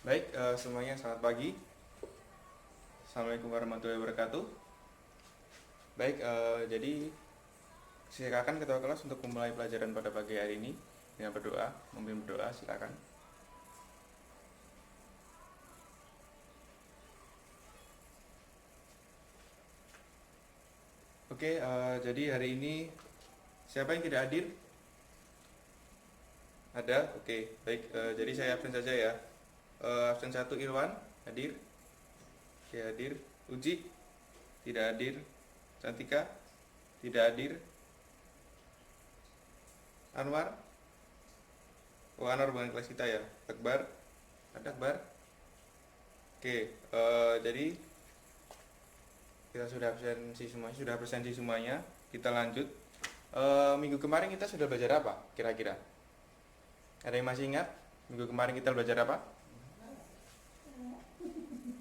Baik, semuanya selamat pagi. Assalamualaikum warahmatullahi wabarakatuh. Baik, jadi silakan ketua kelas untuk memulai pelajaran pada pagi hari ini dengan berdoa, memimpin berdoa, silakan. Oke, jadi hari ini siapa yang tidak hadir? Ada? Oke, baik. Jadi saya absen saja ya. Absen 1 Irwan, hadir? Oke, hadir. Uji? Tidak hadir. Cantika? Tidak hadir. Anwar? Oh, Anwar bukan kelas kita ya. Akbar? Ada Akbar? Oke, jadi kita sudah absensi semuanya. Kita lanjut. Minggu kemarin kita sudah belajar apa? Kira-kira? Ada yang masih ingat? Minggu kemarin kita belajar apa?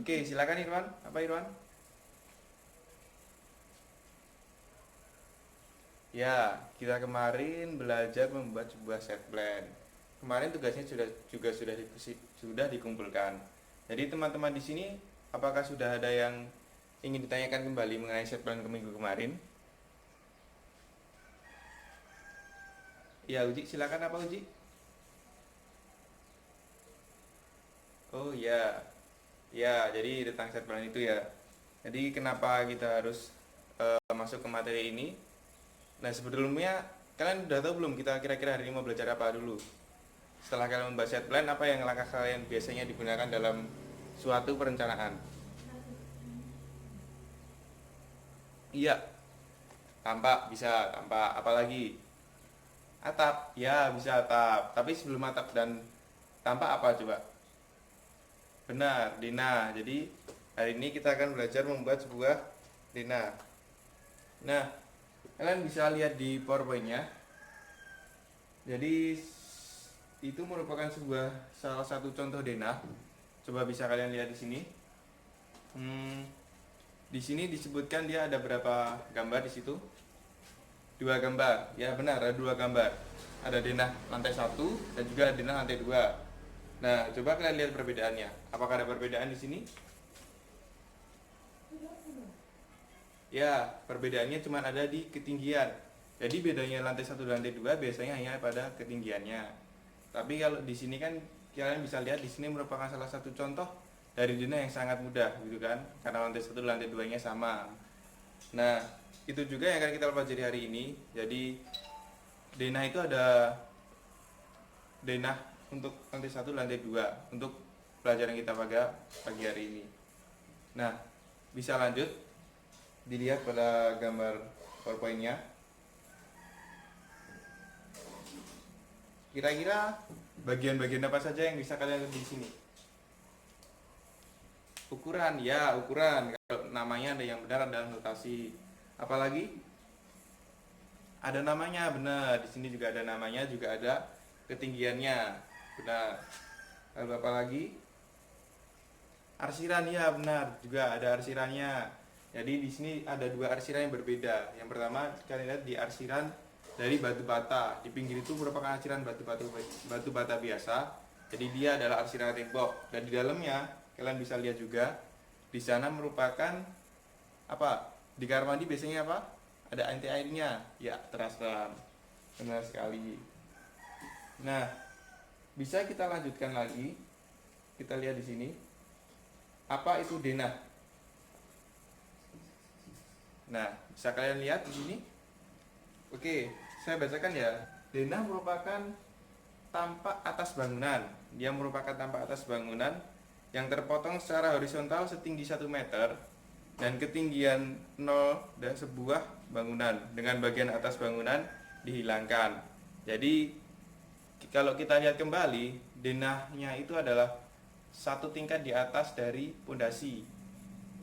Oke, silakan Irwan. Apa Irwan? Ya, kita kemarin belajar membuat sebuah set plan. Kemarin tugasnya sudah dikumpulkan. Jadi teman-teman di sini, apakah sudah ada yang ingin ditanyakan kembali mengenai set plan ke minggu kemarin? Ya, Uji, silakan. Apa Uji? Oh ya, ya, jadi tentang set plan itu ya. Jadi kenapa kita harus masuk ke materi ini? Nah, sebelumnya kalian udah tahu belum kita kira-kira hari ini mau belajar apa dulu? Setelah kalian membahas set plan, apa yang langkah kalian biasanya digunakan dalam suatu perencanaan? Iya, tampak bisa, tampak apalagi? Atap, ya bisa atap. Tapi sebelum atap dan tampak apa coba? Benar, Dina. Jadi hari ini kita akan belajar membuat sebuah Dina. Nah, kalian bisa lihat di PowerPoint-nya. Jadi itu merupakan salah satu contoh denah. Coba bisa kalian lihat di sini. Di sini disebutkan dia ada berapa gambar di situ? 2 gambar. Ya benar, ada 2 gambar. Ada denah lantai 1 dan juga denah lantai 2. Nah, coba kalian lihat perbedaannya. Apakah ada perbedaan di sini? Ya, perbedaannya cuma ada di ketinggian. Jadi bedanya lantai 1 dan lantai 2 biasanya hanya pada ketinggiannya. Tapi kalau di sini kan kalian bisa lihat di sini merupakan salah satu contoh dari denah yang sangat mudah gitu kan. Karena lantai 1 dan lantai 2-nya sama. Nah, itu juga yang akan kita pelajari hari ini. Jadi denah itu ada denah untuk lantai 1 dan lantai 2 untuk pelajaran kita pada pagi hari ini. Nah, bisa lanjut dilihat pada gambar PowerPoint-nya. Kira-kira bagian-bagian apa saja yang bisa kalian lihat di sini? Ukuran, ya ukuran. Kalau namanya ada yang benar adalah notasi. Apalagi? Ada namanya, benar. Di sini juga ada namanya, juga ada ketinggiannya. Benar. Lalu apa lagi? Arsiran, ya benar. Juga ada arsirannya. Jadi di sini ada 2 arsiran yang berbeda. Yang pertama kalian lihat di arsiran dari batu bata. Di pinggir itu merupakan arsiran batu bata biasa. Jadi dia adalah arsiran tembok. Dan di dalamnya kalian bisa lihat juga di sana merupakan apa? Di kamar mandi biasanya apa? Ada anti airnya. Ya, terasa. Benar sekali. Nah, bisa kita lanjutkan lagi. Kita lihat di sini. Apa itu denah? Nah, bisa kalian lihat di sini. Oke, saya bacakan ya. Denah merupakan tampak atas bangunan. Dia merupakan tampak atas bangunan yang terpotong secara horizontal setinggi 1 meter dan ketinggian 0 dan sebuah bangunan dengan bagian atas bangunan dihilangkan. Jadi kalau kita lihat kembali, denahnya itu adalah 1 tingkat di atas dari pondasi,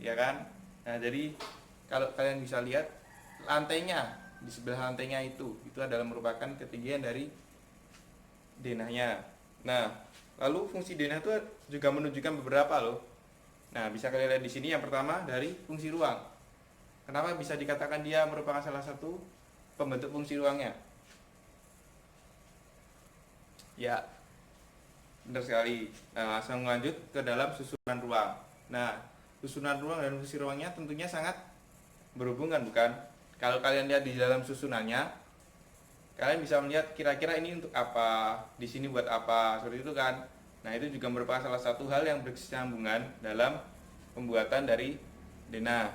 ya kan? Nah, jadi kalau kalian bisa lihat lantainya, di sebelah lantainya itu adalah merupakan ketinggian dari denahnya. Nah, lalu fungsi denah itu juga menunjukkan beberapa loh. Nah, bisa kalian lihat di sini yang pertama dari fungsi ruang. Kenapa bisa dikatakan dia merupakan salah satu pembentuk fungsi ruangnya? Ya, Benar sekali. Nah, langsung lanjut ke dalam susunan ruang. Nah, susunan ruang dan fungsi ruangnya tentunya sangat berhubungan, bukan? Kalau kalian lihat di dalam susunannya, kalian bisa melihat kira-kira ini untuk apa, di sini buat apa, seperti itu kan. Nah, itu juga merupakan salah satu hal yang berkesinambungan dalam pembuatan dari denah.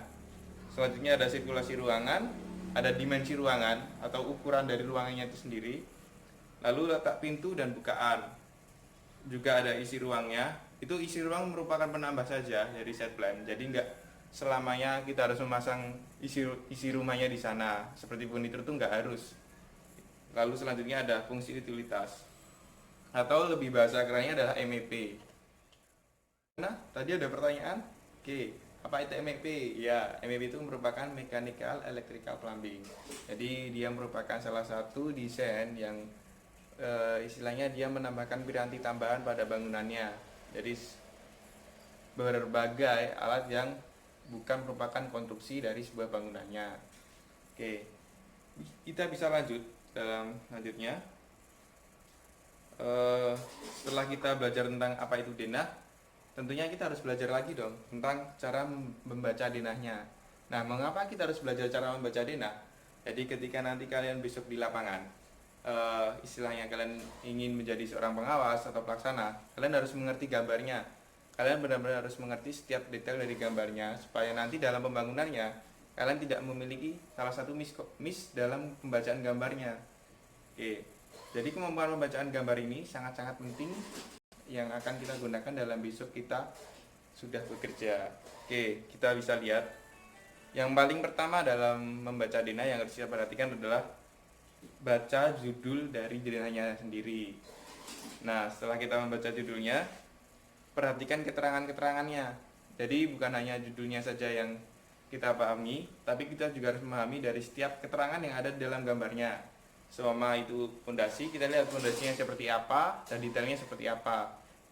Selanjutnya ada sirkulasi ruangan, ada dimensi ruangan atau ukuran dari ruangannya itu sendiri, lalu letak pintu dan bukaan, juga ada isi ruangnya. Itu isi ruang merupakan penambah saja dari set plan, jadi nggak selamanya kita harus memasang isi rumahnya di sana, seperti furnitur itu nggak harus. Lalu selanjutnya ada fungsi utilitas, atau lebih bahasa kerennya adalah MEP. Nah, tadi ada pertanyaan. Oke, apa itu MEP? Ya, MEP itu merupakan Mechanical Electrical Plumbing. Jadi dia merupakan salah satu desain yang istilahnya dia menambahkan piranti tambahan pada bangunannya. Jadi berbagai alat yang bukan merupakan konstruksi dari sebuah bangunannya. Oke, kita bisa lanjut dalam selanjutnya. Setelah kita belajar tentang apa itu denah, tentunya kita harus belajar lagi dong tentang cara membaca denahnya. Nah, mengapa kita harus belajar cara membaca denah? Jadi ketika nanti kalian besok di lapangan, istilahnya kalian ingin menjadi seorang pengawas atau pelaksana, kalian harus mengerti gambarnya. Kalian benar-benar harus mengerti setiap detail dari gambarnya, supaya nanti dalam pembangunannya kalian tidak memiliki salah satu miss dalam pembacaan gambarnya. Oke, jadi kemampuan pembacaan gambar ini sangat-sangat penting yang akan kita gunakan dalam besok kita sudah bekerja. Oke, kita bisa lihat yang paling pertama dalam membaca denah yang harus kita perhatikan adalah baca judul dari denahnya sendiri. Nah, setelah kita membaca judulnya, perhatikan keterangan-keterangannya. Jadi bukan hanya judulnya saja yang kita pahami, tapi kita juga harus memahami dari setiap keterangan yang ada di dalam gambarnya. Selama itu fondasi, kita lihat fondasinya seperti apa dan detailnya seperti apa.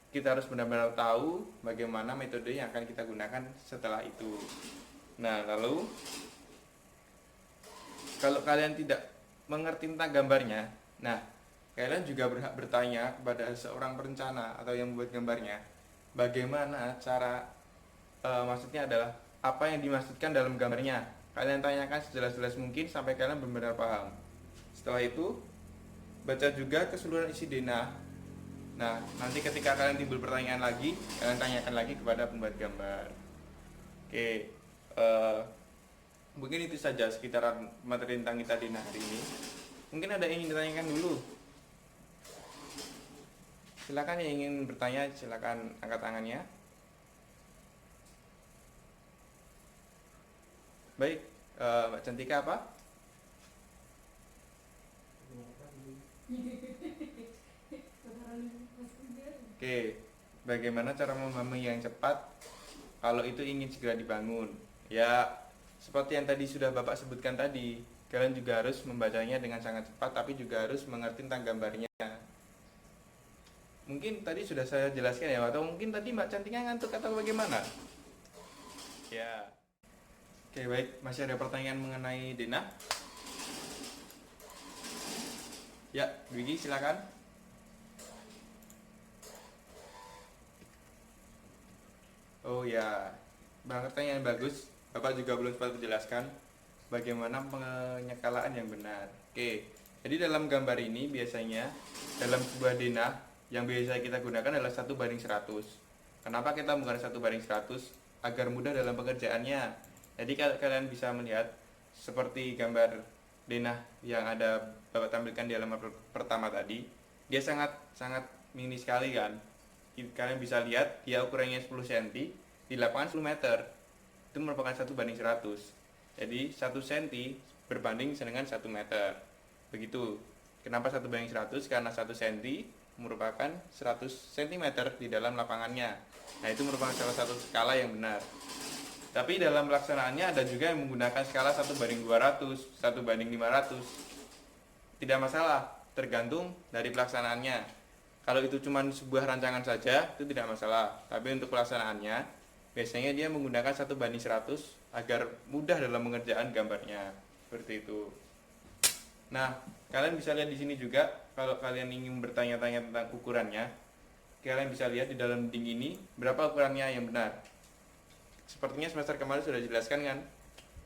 Kita harus benar-benar tahu bagaimana metode yang akan kita gunakan setelah itu. Nah, lalu kalau kalian tidak mengerti tentang gambarnya, nah kalian juga berhak bertanya kepada seorang perencana atau yang membuat gambarnya, bagaimana cara, maksudnya adalah apa yang dimaksudkan dalam gambarnya. Kalian tanyakan sejelas-jelas mungkin sampai kalian benar-benar paham. Setelah itu, baca juga keseluruhan isi denah. Nah, nanti ketika kalian timbul pertanyaan lagi, kalian tanyakan lagi kepada pembuat gambar. Oke, mungkin itu saja sekitaran materi tentang kita denah hari ini. Mungkin ada yang ingin ditanyakan dulu. Silakan yang ingin bertanya, silakan angkat tangannya. Baik, Mbak Cantika apa? Oke, bagaimana cara memahami yang cepat kalau itu ingin segera dibangun? Ya, seperti yang tadi sudah Bapak sebutkan tadi, kalian juga harus membacanya dengan sangat cepat, tapi juga harus mengerti tentang gambarnya. Mungkin tadi sudah saya jelaskan ya, atau mungkin tadi Mbak Cantika ngantuk atau bagaimana? Ya. Oke, baik. Masih ada pertanyaan mengenai denah? Ya, Dwiki silakan. Oh ya, pertanyaan bagus. Bapak juga belum sempat menjelaskan bagaimana penyekalaan yang benar. Oke, jadi dalam gambar ini biasanya dalam sebuah denah yang biasa kita gunakan adalah 1:100. Kenapa kita menggunakan 1:100? Agar mudah dalam pekerjaannya. Jadi kalau kalian bisa melihat seperti gambar denah yang ada Bapak tampilkan di halaman pertama tadi, dia sangat mini sekali kan. Kalian bisa lihat dia ukurannya 10 cm, di lapangan 10 meter. Itu merupakan 1:100. Jadi 1 cm berbanding dengan 1 meter. Begitu. Kenapa 1:100? Karena 1 cm merupakan 100 cm di dalam lapangannya. Nah, itu merupakan salah satu skala yang benar. Tapi dalam pelaksanaannya ada juga yang menggunakan skala 1:200, 1:500. Tidak masalah, tergantung dari pelaksanaannya. Kalau itu cuma sebuah rancangan saja, itu tidak masalah. Tapi untuk pelaksanaannya, biasanya dia menggunakan 1:100 agar mudah dalam pengerjaan gambarnya. Seperti itu. Nah, kalian bisa lihat di sini juga, kalau kalian ingin bertanya-tanya tentang ukurannya, kalian bisa lihat di dalam dinding ini berapa ukurannya yang benar. Sepertinya semester kemarin sudah dijelaskan kan?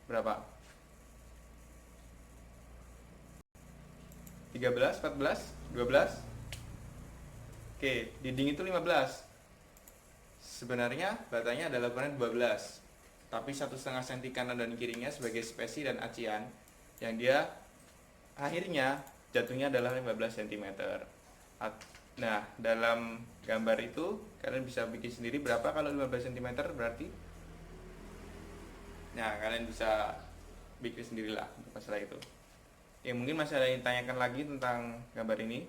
Berapa? 13, 14, 12. Oke, dinding itu 15. Sebenarnya batanya adalah ukuran 12. Tapi 1,5 cm kanan dan kirinya sebagai spesi dan acian yang dia akhirnya jatuhnya adalah 15 cm. Nah, dalam gambar itu kalian bisa bikin sendiri berapa kalau 15 cm berarti. Nah, kalian bisa bikin sendirilah untuk masalah itu. Ya, mungkin masih ada yang ditanyakan lagi tentang gambar ini.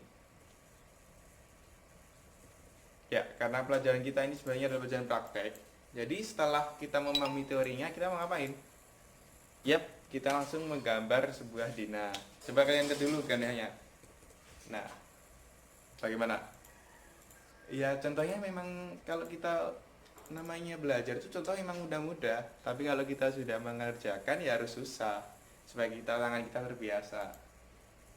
Ya, karena pelajaran kita ini sebenarnya adalah pelajaran praktek. Jadi setelah kita memahami teorinya, kita mau ngapain? Yap, kita langsung menggambar sebuah dina. Coba kalian lihat dulu gambarnya. Nah, bagaimana? Ya, contohnya memang kalau kita namanya belajar itu contohnya memang mudah-mudah. Tapi kalau kita sudah mengerjakan ya harus susah supaya tangan kita terbiasa.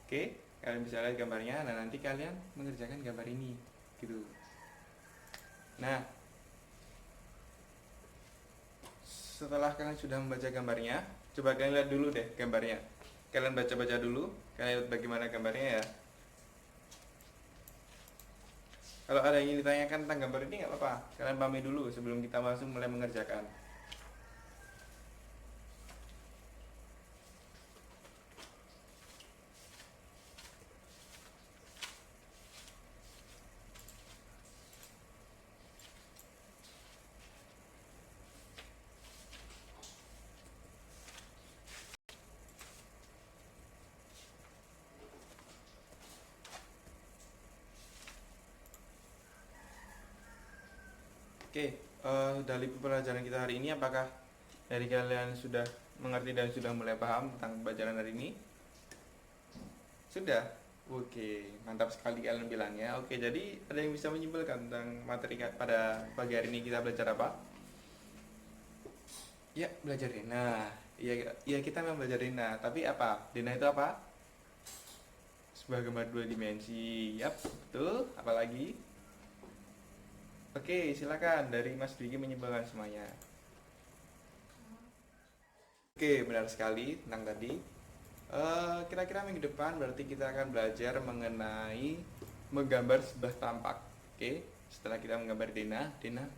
Oke, kalian bisa lihat gambarnya. Nah, nanti kalian mengerjakan gambar ini, gitu. Nah, setelah kalian sudah membaca gambarnya, coba kalian lihat dulu deh gambarnya. Kalian baca-baca dulu, kalian lihat bagaimana gambarnya ya. Kalau ada yang ingin ditanyakan tentang gambar ini nggak apa-apa, kalian pahami dulu sebelum kita langsung mulai mengerjakan. Oke, dari pelajaran kita hari ini, apakah dari kalian sudah mengerti dan sudah mulai paham tentang pelajaran hari ini? Sudah? Oke, mantap sekali kalian bilangnya. Oke, jadi ada yang bisa menyimpulkan tentang materi pada pagi hari ini kita belajar apa? Ya, belajar Dena. Ya kita memang belajar Dena. Tapi apa? Dena itu apa? Sebuah gambar dua dimensi. Yap, betul. Apalagi? Oke, silakan dari Mas Dwiki menyimpulkan semuanya. Oke, benar sekali tentang tadi. Kira-kira minggu depan berarti kita akan belajar mengenai menggambar sebuah tampak. Oke, setelah kita menggambar Dena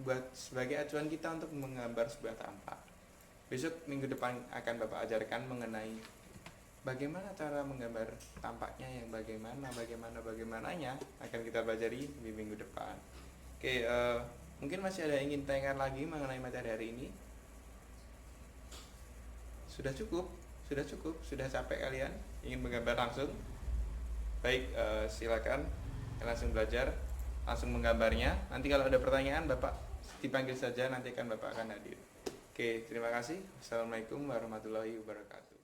buat sebagai acuan kita untuk menggambar sebuah tampak. Besok minggu depan akan Bapak ajarkan mengenai bagaimana cara menggambar tampaknya yang bagaimananya akan kita pelajari di minggu depan. Oke, mungkin masih ada yang ingin tanyakan lagi mengenai materi hari ini? Sudah cukup, sudah capek kalian ingin menggambar langsung? Baik, silakan langsung belajar, langsung menggambarnya. Nanti kalau ada pertanyaan Bapak dipanggil saja, nanti Bapak akan hadir. Oke, terima kasih. Assalamualaikum warahmatullahi wabarakatuh.